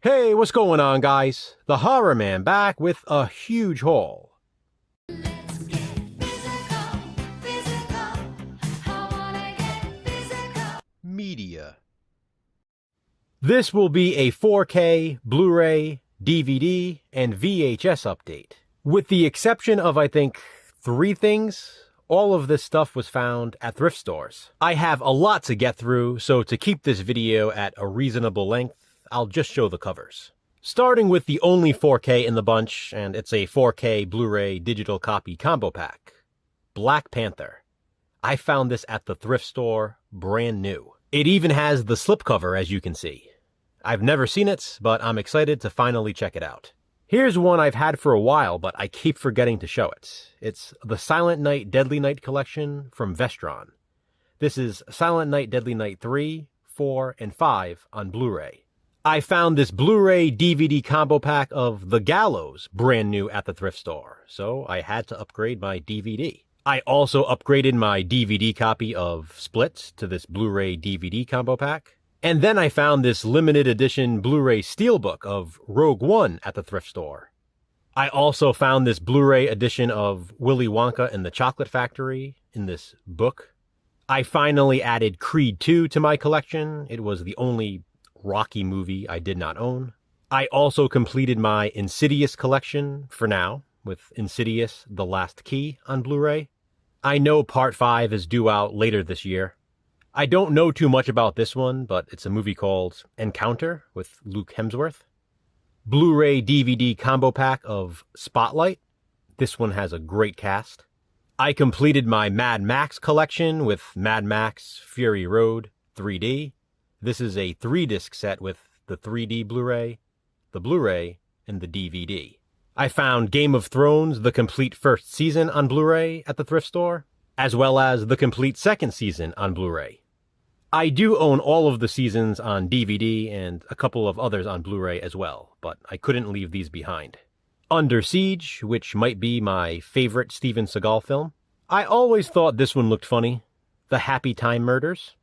Hey, what's going on, guys? The Horror Man back with a huge haul. Let's get physical, physical. I wanna get physical. Media. This will be a 4K, Blu-ray, DVD, and VHS update. With the exception of, I think, 3 things, all of this stuff was found at thrift stores. I have a lot to get through, so to keep this video at a reasonable length, I'll just show the covers. Starting with the only 4K in the bunch, and it's a 4K Blu-ray digital copy combo pack. Black Panther. I found this at the thrift store, brand new. It even has the slipcover, as you can see. I've never seen it, but I'm excited to finally check it out. Here's one I've had for a while, but I keep forgetting to show it. It's the Silent Night Deadly Night collection from Vestron. This is Silent Night Deadly Night 3, 4, and 5 on Blu-ray. I found this Blu-ray DVD combo pack of The Gallows brand new at the thrift store, so I had to upgrade my DVD. I also upgraded my DVD copy of Split to this Blu-ray DVD combo pack. And then I found this limited edition Blu-ray steelbook of Rogue One at the thrift store. I also found this Blu-ray edition of Willy Wonka and the Chocolate Factory in this book. I finally added Creed 2 to my collection. It was the only Rocky movie I did not own. I also completed my Insidious collection for now, with Insidious: The Last Key on Blu-ray. I know Part 5 is due out later this year. I don't know too much about this one, but it's a movie called Encounter with Luke Hemsworth. Blu-ray DVD combo pack of Spotlight. This one has a great cast. I completed my Mad Max collection with Mad Max Fury Road 3D. This is a 3-disc set with the 3D Blu-ray, the Blu-ray, and the DVD. I found Game of Thrones, the complete first season on Blu-ray at the thrift store, as well as the complete second season on Blu-ray. I do own all of the seasons on DVD and a couple of others on Blu-ray as well, but I couldn't leave these behind. Under Siege, which might be my favorite Steven Seagal film. I always thought this one looked funny. The Happy Time Murders.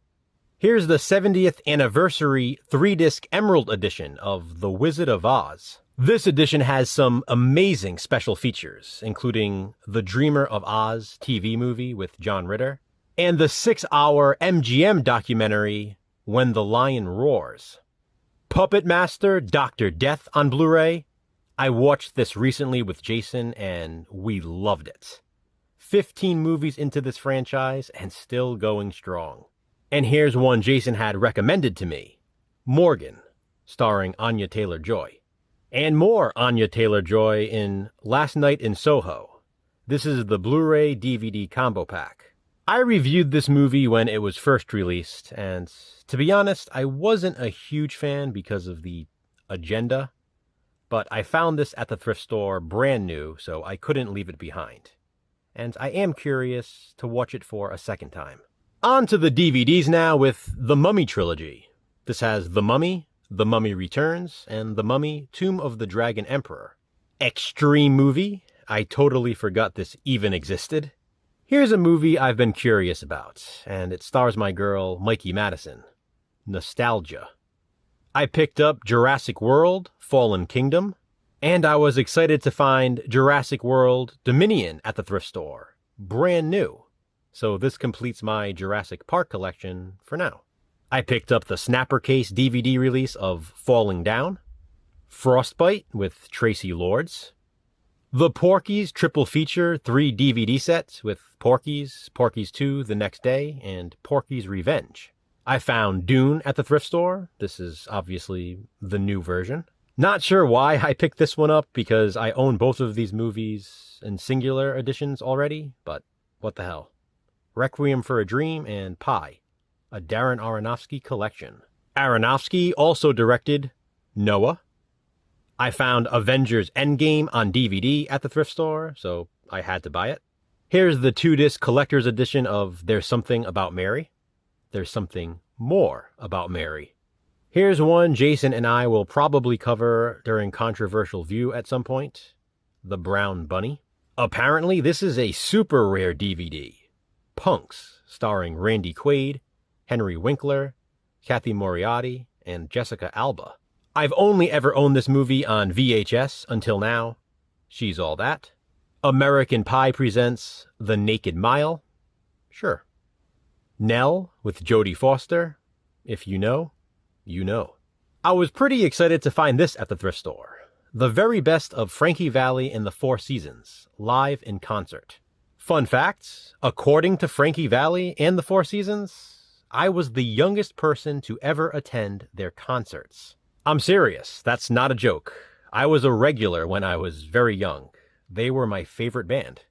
Here's the 70th anniversary 3-disc Emerald edition of The Wizard of Oz. This edition has some amazing special features, including the Dreamer of Oz TV movie with John Ritter, and the 6-hour MGM documentary, When the Lion Roars. Puppet Master Dr. Death on Blu-ray. I watched this recently with Jason, and we loved it. 15 movies into this franchise, and still going strong. And here's one Jason had recommended to me. Morgan, starring Anya Taylor-Joy. And more Anya Taylor-Joy in Last Night in Soho. This is the Blu-ray DVD combo pack. I reviewed this movie when it was first released, and to be honest, I wasn't a huge fan because of the agenda, but I found this at the thrift store brand new, so I couldn't leave it behind. And I am curious to watch it for a second time. On to the DVDs now with The Mummy Trilogy. This has The Mummy, The Mummy Returns, and The Mummy, Tomb of the Dragon Emperor. Extreme movie. I totally forgot this even existed. Here's a movie I've been curious about, and it stars my girl, Mikey Madison. Nostalgia. I picked up Jurassic World, Fallen Kingdom, and I was excited to find Jurassic World Dominion at the thrift store. Brand new. So this completes my Jurassic Park collection for now. I picked up the Snapper Case DVD release of Falling Down, Frostbite with Tracy Lords, the Porky's triple feature 3 DVD sets with Porky's, Porky's 2 The Next Day, and Porky's Revenge. I found Dune at the thrift store. This is obviously the new version. Not sure why I picked this one up because I own both of these movies in singular editions already, but what the hell. Requiem for a Dream and Pi, a Darren Aronofsky collection. Aronofsky also directed Noah. I found Avengers Endgame on DVD at the thrift store, so I had to buy it. Here's the 2-disc collector's edition of There's Something About Mary. There's Something More About Mary. Here's one Jason and I will probably cover during Controversial View at some point. The Brown Bunny. Apparently, this is a super rare DVD. Punks, starring Randy Quaid, Henry Winkler, Kathy Moriarty, and Jessica Alba. I've only ever owned this movie on VHS until now. She's All That. American Pie presents The Naked Mile. Sure. Nell with Jodie Foster. If you know, you know. I was pretty excited to find this at the thrift store. The very best of Frankie Valli and the Four Seasons, live in concert. Fun fact, according to Frankie Valli and the Four Seasons, I was the youngest person to ever attend their concerts. I'm serious, that's not a joke. I was a regular when I was very young. They were my favorite band.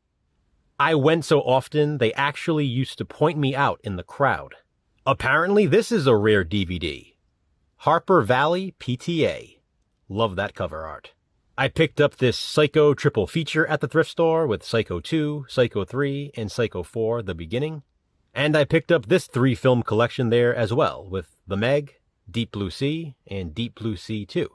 I went so often they actually used to point me out in the crowd. Apparently this is a rare DVD. Harper Valley PTA. Love that cover art. I picked up this Psycho triple feature at the thrift store with Psycho 2, Psycho 3, and Psycho 4, The Beginning. And I picked up this 3-film collection there as well with The Meg, Deep Blue Sea, and Deep Blue Sea 2.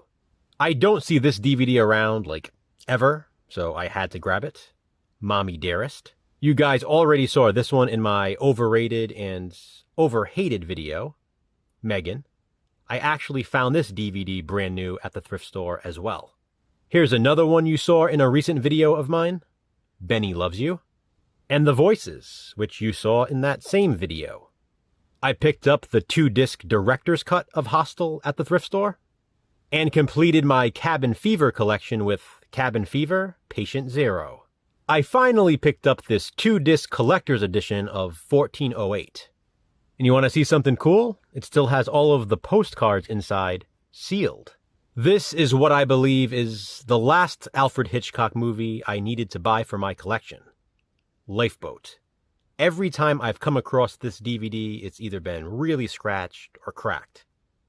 I don't see this DVD around, like, ever, so I had to grab it. Mommy Dearest. You guys already saw this one in my overrated and overhated video, Megan. I actually found this DVD brand new at the thrift store as well. Here's another one you saw in a recent video of mine, Benny Loves You. And The Voices, which you saw in that same video. I picked up the 2-disc director's cut of Hostel at the thrift store, and completed my Cabin Fever collection with Cabin Fever, Patient Zero. I finally picked up this 2-disc collector's edition of 1408. And you want to see something cool? It still has all of the postcards inside, sealed. This is what I believe is the last Alfred Hitchcock movie I needed to buy for my collection. Lifeboat. Every time I've come across this DVD, it's either been really scratched or cracked.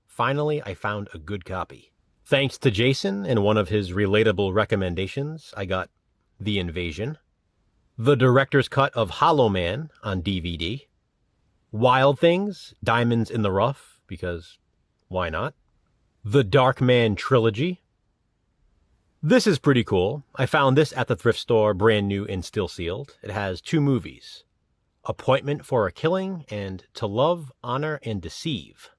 Finally, I found a good copy. Thanks to Jason and one of his relatable recommendations, I got The Invasion, the director's cut of Hollow Man on DVD, Wild Things, Diamonds in the Rough, because why not? The Dark Man Trilogy. This is pretty cool. I found this at the thrift store, brand new and still sealed. It has 2 movies. Appointment for a Killing, and To Love, Honor, and Deceive.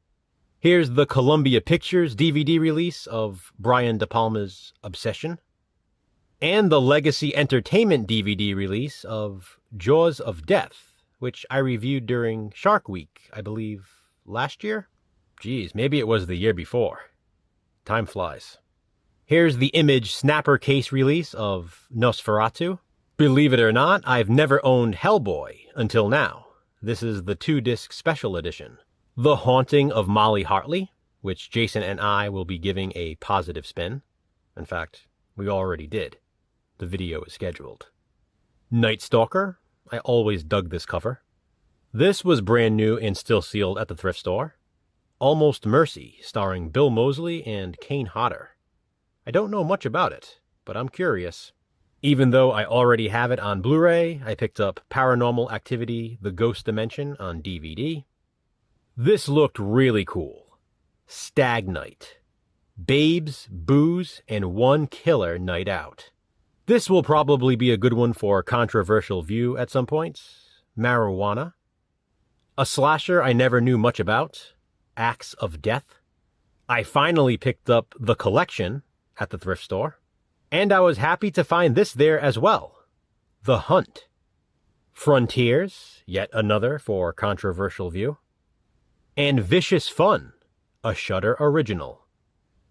Here's the Columbia Pictures DVD release of Brian De Palma's Obsession, and the Legacy Entertainment DVD release of Jaws of Death, which I reviewed during Shark Week, I believe, last year? Geez, maybe it was the year before. Time flies. Here's the Image Snapper case release of Nosferatu. Believe it or not, I've never owned Hellboy until now. This is the 2-disc special edition. The Haunting of Molly Hartley, which Jason and I will be giving a positive spin. In fact, we already did. The video is scheduled. Night Stalker. I always dug this cover. This was brand new and still sealed at the thrift store. Almost Mercy, starring Bill Moseley and Kane Hodder. I don't know much about it, but I'm curious. Even though I already have it on Blu-ray, I picked up Paranormal Activity: The Ghost Dimension on DVD. This looked really cool. Stag Night. Babes, Booze, and One Killer Night Out. This will probably be a good one for controversial view at some point. Marijuana. A slasher I never knew much about. Acts of Death. I finally picked up The Collection at the thrift store. And I was happy to find this there as well. The Hunt. Frontiers, yet another for controversial view. And Vicious Fun, a Shudder original.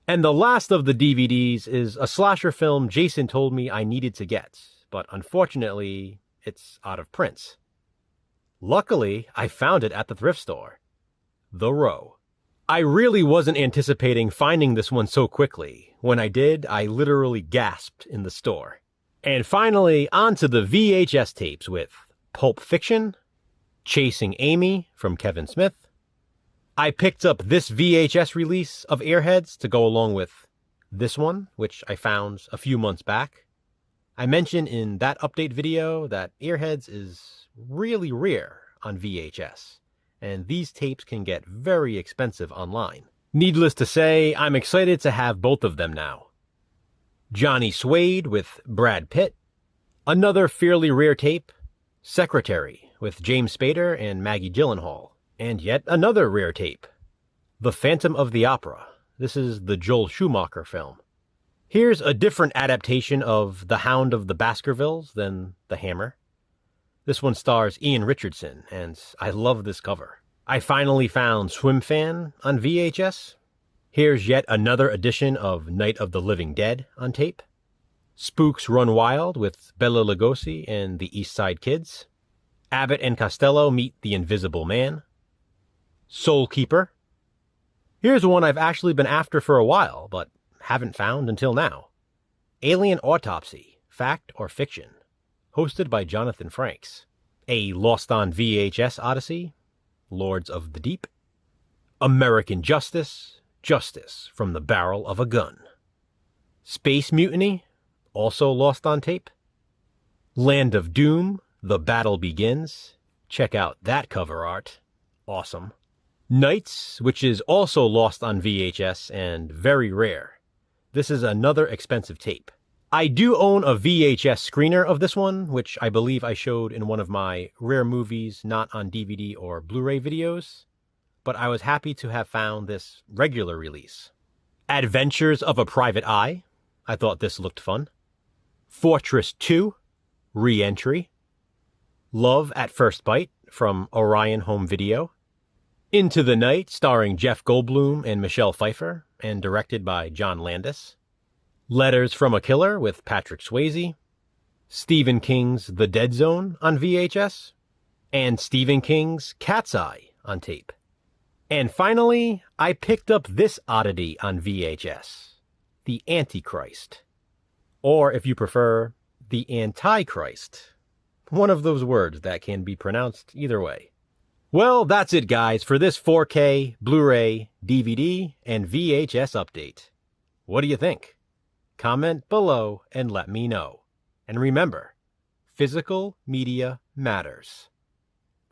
And the last of the DVDs is a slasher film Jason told me I needed to get, but unfortunately, it's out of prints. Luckily, I found it at the thrift store. The Row. I really wasn't anticipating finding this one so quickly. When I did, I literally gasped in the store. And finally, on to the VHS tapes with Pulp Fiction, Chasing Amy from Kevin Smith. I picked up this VHS release of Airheads to go along with this one, which I found a few months back. I mentioned in that update video that Airheads is really rare on VHS, and these tapes can get very expensive online. Needless to say, I'm excited to have both of them now. Johnny Suede with Brad Pitt. Another fairly rare tape, Secretary with James Spader and Maggie Gyllenhaal. And yet another rare tape, The Phantom of the Opera. This is the Joel Schumacher film. Here's a different adaptation of The Hound of the Baskervilles than The Hammer. This one stars Ian Richardson, and I love this cover. I finally found Swim Fan on VHS. Here's yet another edition of Night of the Living Dead on tape. Spooks Run Wild with Bela Lugosi and the East Side Kids. Abbott and Costello Meet the Invisible Man. Soul Keeper. Here's one I've actually been after for a while, but haven't found until now. Alien Autopsy, Fact or Fiction, hosted by Jonathan Frakes. A Lost on VHS Odyssey, Lords of the Deep. American Justice, Justice from the Barrel of a Gun. Space Mutiny, also lost on tape. Land of Doom, The Battle Begins. Check out that cover art. Awesome. Nights, which is also lost on VHS and very rare. This is another expensive tape. I do own a VHS screener of this one, which I believe I showed in one of my rare movies not on DVD or Blu-ray videos, but I was happy to have found this regular release. Adventures of a Private Eye. I thought this looked fun. Fortress 2, Re-Entry. Love at First Bite from Orion Home Video. Into the Night, starring Jeff Goldblum and Michelle Pfeiffer, and directed by John Landis. Letters from a Killer with Patrick Swayze. Stephen King's The Dead Zone on VHS. And Stephen King's Cat's Eye on tape. And finally, I picked up this oddity on VHS. The Antichrist. Or, if you prefer, the Antichrist. One of those words that can be pronounced either way. Well, that's it, guys, for this 4K, Blu-ray, DVD, and VHS update. What do you think? Comment below and let me know. And remember, physical media matters.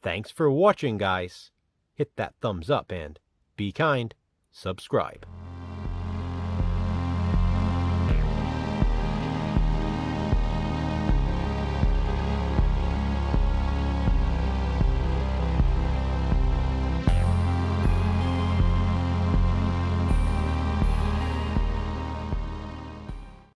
Thanks for watching, guys. Hit that thumbs up and, be kind, subscribe.